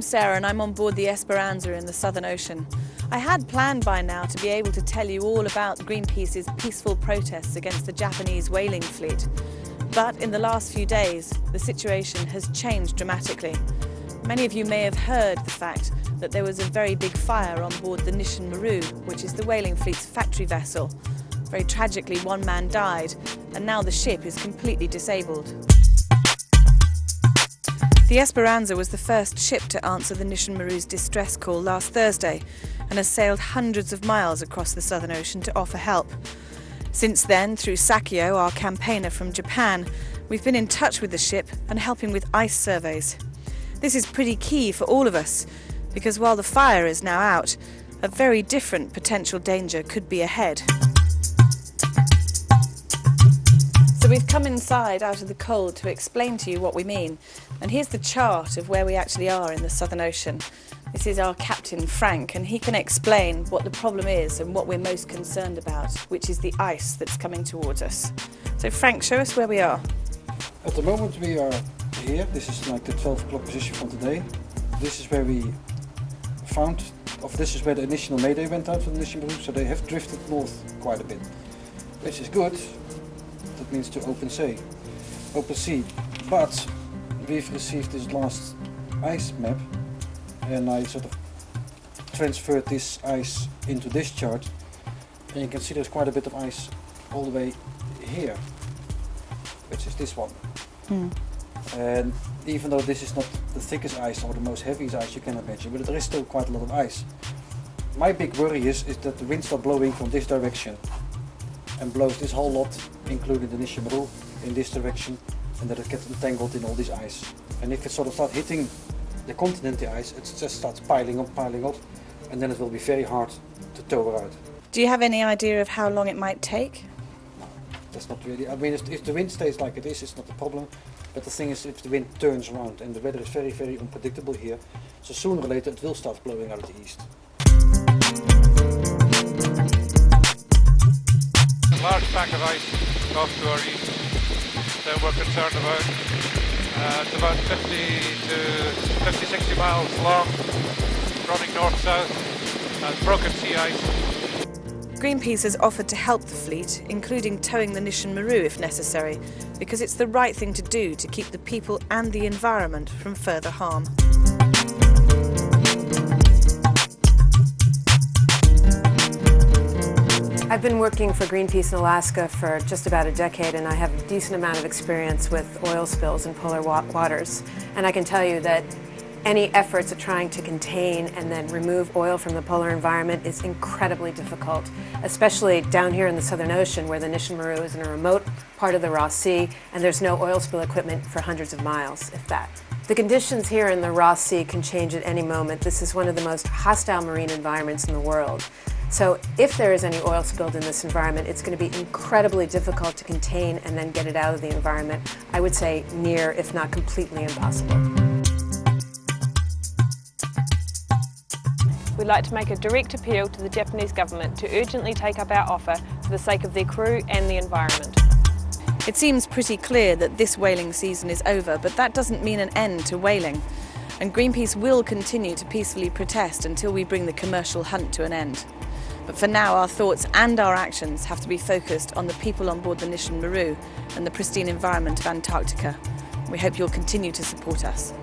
Sarah and I'm on board the Esperanza in the Southern Ocean. I had planned by now to be able to tell you all about Greenpeace's peaceful protests against the Japanese whaling fleet. But in the last few days, the situation has changed dramatically. Many of you may have heard the fact that there was a very big fire on board the Nishin Maru, which is the whaling fleet's factory vessel. Very tragically, one man died, and now the ship is completely disabled. The Esperanza was the first ship to answer the Nishin Maru's distress call last Thursday and has sailed hundreds of miles across the Southern Ocean to offer help. Since then, through Sakio, our campaigner from Japan, we've been in touch with the ship and helping with ice surveys. This is pretty key for all of us, because while the fire is now out, a very different potential danger could be ahead. So we've come inside out of the cold to explain to you what we mean. And here's the chart of where we actually are in the Southern Ocean. This is our captain, Frank, and he can explain what the problem is and what we're most concerned about, which is the ice that's coming towards us. So Frank, show us where we are. At the moment we are here. This is like the 12 o'clock position from today. This is where we found, this is where the initial mayday went out from the Nishin Maru, so they have drifted north quite a bit, which is good. That means to open sea. But we've received this last ice map, and I sort of transferred this ice into this chart, and you can see there's quite a bit of ice all the way here, which is this one. And even though this is not the thickest ice or the most heaviest ice you can imagine, but there is still quite a lot of ice. My big worry is that the winds are blowing from this direction and blows this whole lot, including the Nishin Maru, in this direction, and that it gets entangled in all this ice. And if it sort of starts hitting the continent, the ice, it just starts piling up, and then it will be very hard to tow her out. Do you have any idea of how long it might take? No, that's not really. I mean, if the wind stays like it is, it's not a problem. But the thing is, if the wind turns around, and the weather is very, very unpredictable here, so sooner or later it will start blowing out of the east. A large pack of ice off to our east that we're concerned about. It's about 50-60 miles long, running north-south, and broken sea ice. Greenpeace has offered to help the fleet, including towing the Nishin Maru if necessary, because it's the right thing to do to keep the people and the environment from further harm. I've been working for Greenpeace in Alaska for just about a decade, and I have a decent amount of experience with oil spills in polar waters. And I can tell you that any efforts at trying to contain and then remove oil from the polar environment is incredibly difficult, especially down here in the Southern Ocean, where the Nishin Maru is in a remote part of the Ross Sea and there's no oil spill equipment for hundreds of miles, if that. The conditions here in the Ross Sea can change at any moment. This is one of the most hostile marine environments in the world. So if there is any oil spilled in this environment, it's going to be incredibly difficult to contain and then get it out of the environment. I would say near, if not completely impossible. We'd like to make a direct appeal to the Japanese government to urgently take up our offer for the sake of their crew and the environment. It seems pretty clear that this whaling season is over, but that doesn't mean an end to whaling. And Greenpeace will continue to peacefully protest until we bring the commercial hunt to an end. But for now, our thoughts and our actions have to be focused on the people on board the Nishin Maru and the pristine environment of Antarctica. We hope you'll continue to support us.